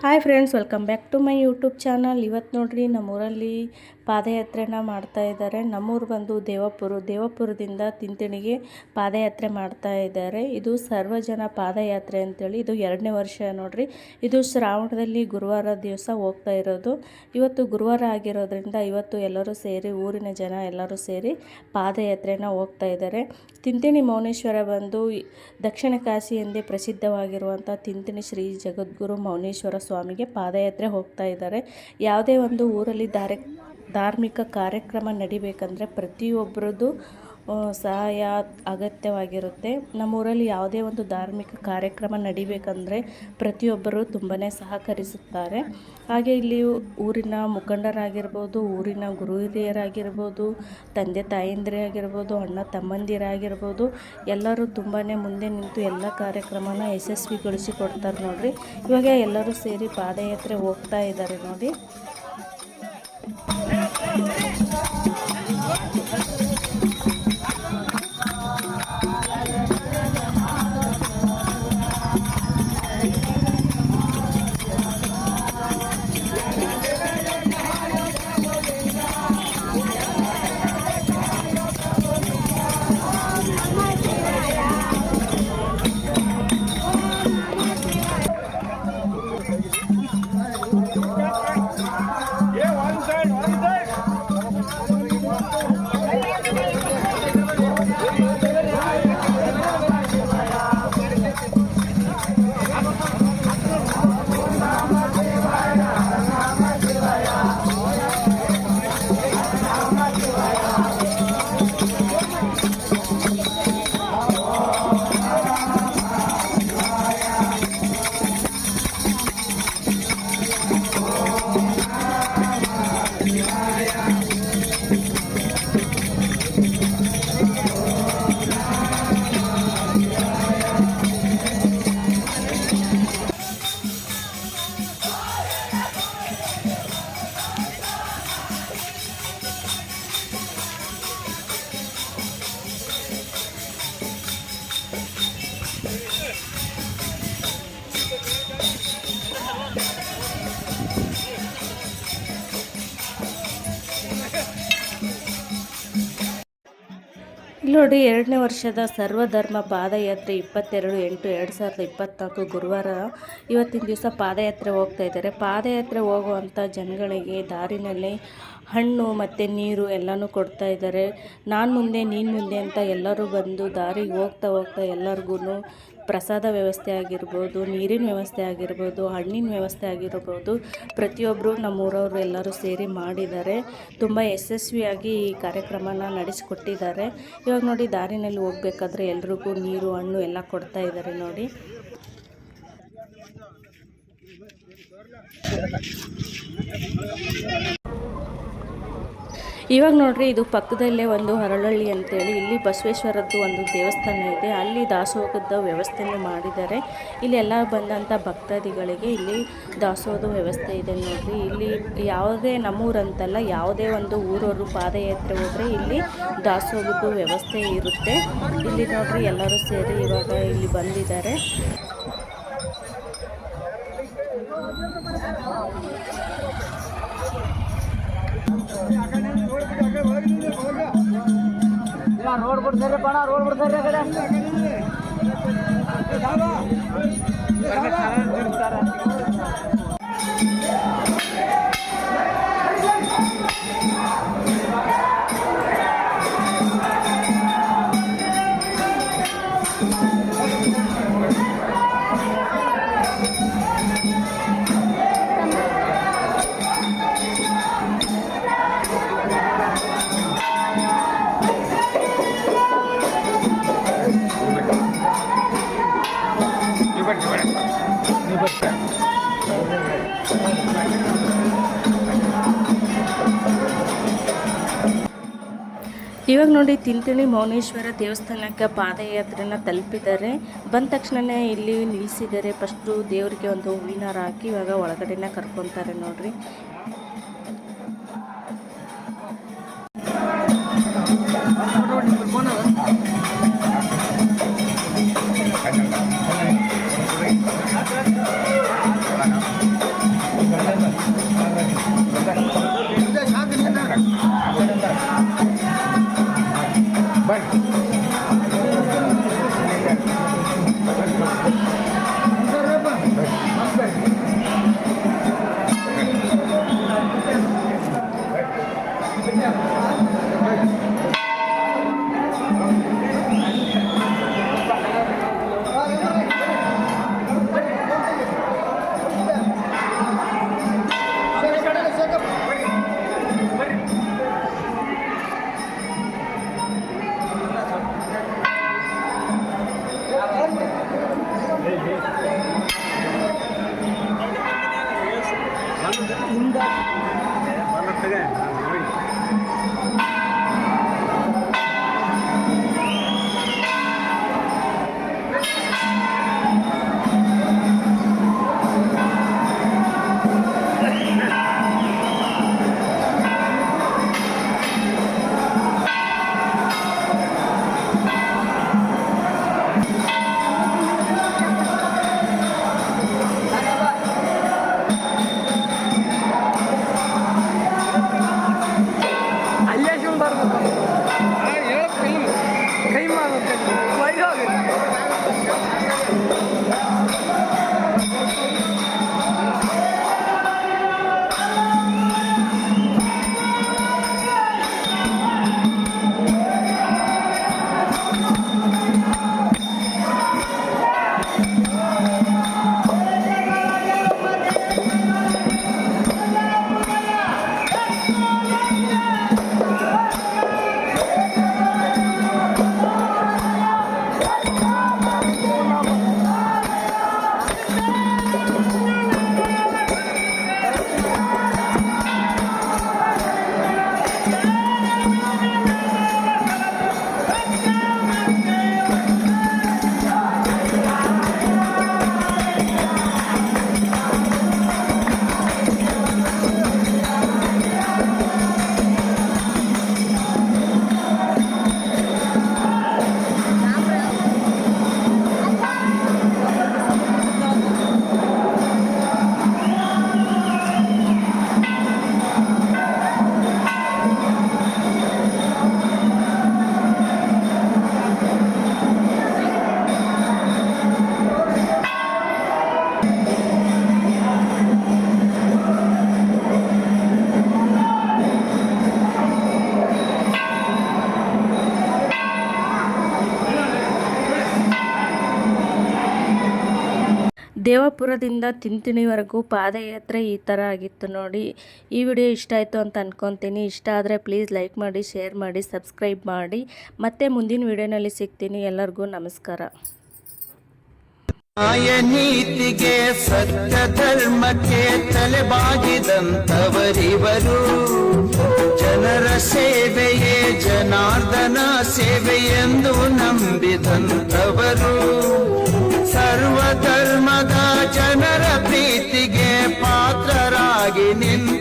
Hi friends, welcome back to my YouTube channel. ಇವತ್ತು ನೋಡ್ರಿ ನಮ್ಮೂರಲ್ಲಿ ಪಾದಯಾತ್ರೆನ ಮಾಡ್ತಾ ಇದ್ದಾರೆ. ನಮ್ಮೂರು ಬಂದು ದೇವಪುರದಿಂದ ತಿಂತಿಣಿಗೆ ಪಾದಯಾತ್ರೆ ಮಾಡ್ತಾ ಇದ್ದಾರೆ. ಇದು ಸರ್ವಜನ ಪಾದಯಾತ್ರೆ ಅಂತೇಳಿ ಇದು 2ನೇ ವರ್ಷ ನೋಡ್ರಿ. ಇದು ಶ್ರಾವಣದಲ್ಲಿ ಗುರುವಾರ ದಿವಸ ಹೋಗ್ತಾ ಇರೋದು. ಇವತ್ತು ಗುರುವಾರ ಆಗಿರೋದ್ರಿಂದ ಇವತ್ತು ಎಲ್ಲರೂ ಸೇರಿ ಊರಿನ ಜನ ಎಲ್ಲರೂ ಸೇರಿ ಪಾದಯಾತ್ರೆನ ಹೋಗ್ತಾ ಇದ್ದಾರೆ. ತಿಂತಿಣಿ ಮೌನೇಶ್ವರ ಬಂದು ದಕ್ಷಿಣ ಕಾಶಿ ಎಂದೇ ಪ್ರಸಿದ್ಧವಾಗಿರುವಂಥ ತಿಂತಿಣಿ ಶ್ರೀ ಜಗದ್ಗುರು ಮೌನೇಶ್ವರ ಸ್ವಾಮಿಗೆ ಪಾದಯಾತ್ರೆ ಹೋಗ್ತಾ ಇದ್ದಾರೆ. ಯಾವುದೇ ಒಂದು ಊರಲ್ಲಿ ಧಾರ್ಮಿಕ ಕಾರ್ಯಕ್ರಮ ನಡಿಬೇಕಂದ್ರೆ ಪ್ರತಿಯೊಬ್ಬರದ್ದು ಸಹಾಯ ಅಗತ್ಯವಾಗಿರುತ್ತೆ. ನಮ್ಮೂರಲ್ಲಿ ಯಾವುದೇ ಒಂದು ಧಾರ್ಮಿಕ ಕಾರ್ಯಕ್ರಮ ನಡಿಬೇಕಂದ್ರೆ ಪ್ರತಿಯೊಬ್ಬರು ತುಂಬಾ ಸಹಕರಿಸುತ್ತಾರೆ. ಹಾಗೆ ಇಲ್ಲಿ ಊರಿನ ಮುಖಂಡರಾಗಿರ್ಬೋದು, ಊರಿನ ಗುರು ಹಿರಿಯರಾಗಿರ್ಬೋದು, ತಂದೆ ತಾಯಂದಿರೇ ಆಗಿರ್ಬೋದು, ಅಣ್ಣ ತಮ್ಮಂದಿರಾಗಿರ್ಬೋದು, ಎಲ್ಲರೂ ತುಂಬಾ ಮುಂದೆ ನಿಂತು ಎಲ್ಲ ಕಾರ್ಯಕ್ರಮನ ಯಶಸ್ವಿಗೊಳಿಸಿ ಕೊಡ್ತಾರೆ ನೋಡ್ರಿ. ಇವಾಗ ಎಲ್ಲರೂ ಸೇರಿ ಪಾದಯಾತ್ರೆ ಹೋಗ್ತಾ ಇದ್ದಾರೆ ನೋಡಿ. ಇಲ್ಲಿ ನೋಡಿ, 2ನೇ ವರ್ಷದ ಸರ್ವಧರ್ಮ ಪಾದಯಾತ್ರೆ 22/8/2024 ಗುರುವಾರ ಇವತ್ತಿನ ದಿವಸ ಪಾದಯಾತ್ರೆ ಹೋಗ್ತಾ ಇದ್ದಾರೆ. ಪಾದಯಾತ್ರೆ ಹೋಗುವಂಥ ಜನಗಳಿಗೆ ದಾರಿನಲ್ಲಿ ಹಣ್ಣು ಮತ್ತು ನೀರು ಎಲ್ಲನೂ ಕೊಡ್ತಾ ಇದ್ದಾರೆ. ನಾನು ಮುಂದೆ ನೀನು ಮುಂದೆ ಅಂತ ಎಲ್ಲರೂ ಬಂದು ದಾರಿಗೆ ಹೋಗ್ತಾ ಎಲ್ಲರಿಗೂ ಪ್ರಸಾದ ವ್ಯವಸ್ಥೆ ಆಗಿರ್ಬೋದು, ನೀರಿನ ವ್ಯವಸ್ಥೆ ಆಗಿರ್ಬೋದು, ಹಣ್ಣಿನ ವ್ಯವಸ್ಥೆ ಆಗಿರ್ಬೋದು, ಪ್ರತಿಯೊಬ್ಬರು ನಮ್ಮೂರವರು ಎಲ್ಲರೂ ಸೇರಿ ಮಾಡಿದ್ದಾರೆ. ತುಂಬ ಯಶಸ್ವಿಯಾಗಿ ಈ ಕಾರ್ಯಕ್ರಮನ ನಡೆಸಿಕೊಟ್ಟಿದ್ದಾರೆ. ಇವಾಗ ನೋಡಿ, ದಾರಿನಲ್ಲಿ ಹೋಗ್ಬೇಕಾದ್ರೆ ಎಲ್ರಿಗೂ ನೀರು ಹಣ್ಣು ಎಲ್ಲ ಕೊಡ್ತಾ ಇದ್ದಾರೆ ನೋಡಿ. ಇವಾಗ ನೋಡ್ರಿ, ಇದು ಪಕ್ಕದಲ್ಲೇ ಒಂದು ಹರಳಳ್ಳಿ ಅಂತೇಳಿ ಇಲ್ಲಿ ಬಸವೇಶ್ವರದ್ದು ಒಂದು ದೇವಸ್ಥಾನ ಇದೆ. ಅಲ್ಲಿ ದಾಸೋಹದ ವ್ಯವಸ್ಥೆಯನ್ನು ಮಾಡಿದ್ದಾರೆ. ಇಲ್ಲಿ ಎಲ್ಲ ಬಂದಂಥ ಭಕ್ತಾದಿಗಳಿಗೆ ಇಲ್ಲಿ ದಾಸೋಹದ ವ್ಯವಸ್ಥೆ ಇದೆ ನೋಡ್ರಿ. ಇಲ್ಲಿ ಯಾವುದೇ ನಮ್ಮೂರಂತಲ್ಲ, ಯಾವುದೇ ಒಂದು ಊರವರು ಪಾದಯಾತ್ರೆ ಹೋದರೆ ಇಲ್ಲಿ ದಾಸೋಹದ ವ್ಯವಸ್ಥೆ ಇರುತ್ತೆ. ಇಲ್ಲಿ ನೋಡ್ರಿ ಎಲ್ಲರೂ ಸೇರಿ ಇವಾಗ ಇಲ್ಲಿ ಬಂದಿದ್ದಾರೆ. रोड बिಡ್ತಾರೆ ಬಣ ರೋಡ್ ಬಿಡ್ತಾರೆ ಕಡೆ ಇವಾಗ ನೋಡಿ, ತಿಂತಿಣಿ ಮೌನೇಶ್ವರ ದೇವಸ್ಥಾನಕ್ಕೆ ಪಾದಯಾತ್ರೆನ ತಲುಪಿದ್ದಾರೆ. ಬಂದ ತಕ್ಷಣನೇ ಇಲ್ಲಿ ನಿಲ್ಲಿಸಿದ್ದಾರೆ. ಫಸ್ಟು ದೇವರಿಗೆ ಒಂದು ಹೂವಿನ ಹಾಕಿ ಇವಾಗ ಒಳಗಡೆನ ಕರ್ಕೊತಾರೆ ನೋಡ್ರಿ. ದೇವಪುರದಿಂದ ತಿಂತಿಣಿವರೆಗೂ ಪಾದಯಾತ್ರೆ ಈ ಥರ ಆಗಿತ್ತು ನೋಡಿ. ಈ ವಿಡಿಯೋ ಇಷ್ಟ ಆಯಿತು ಅಂತ ಅಂದ್ಕೊತೀನಿ. ಇಷ್ಟ ಆದರೆ ಪ್ಲೀಸ್ ಲೈಕ್ ಮಾಡಿ, ಶೇರ್ ಮಾಡಿ, ಸಬ್ಸ್ಕ್ರೈಬ್ ಮಾಡಿ. ಮತ್ತೆ ಮುಂದಿನ ವಿಡಿಯೋನಲ್ಲಿ ಸಿಗ್ತೀನಿ. ಎಲ್ಲರಿಗೂ ನಮಸ್ಕಾರ. ನೀತಿಗೆ ಸತ್ಯ ಧರ್ಮಕ್ಕೆ ತಲೆಬಾಗಿದಂಥವರಿವರು. ಜನರ ಸೇವೆಯೇ ಜನಾರ್ದನ ಸೇವೆ ಎಂದು ನಂಬಿದಂಥವರು. ಸರ್ವಧರ್ಮದ ಜನರ ಪ್ರೀತಿಗೆ ಪಾತ್ರರಾಗಿ ನಿಂತ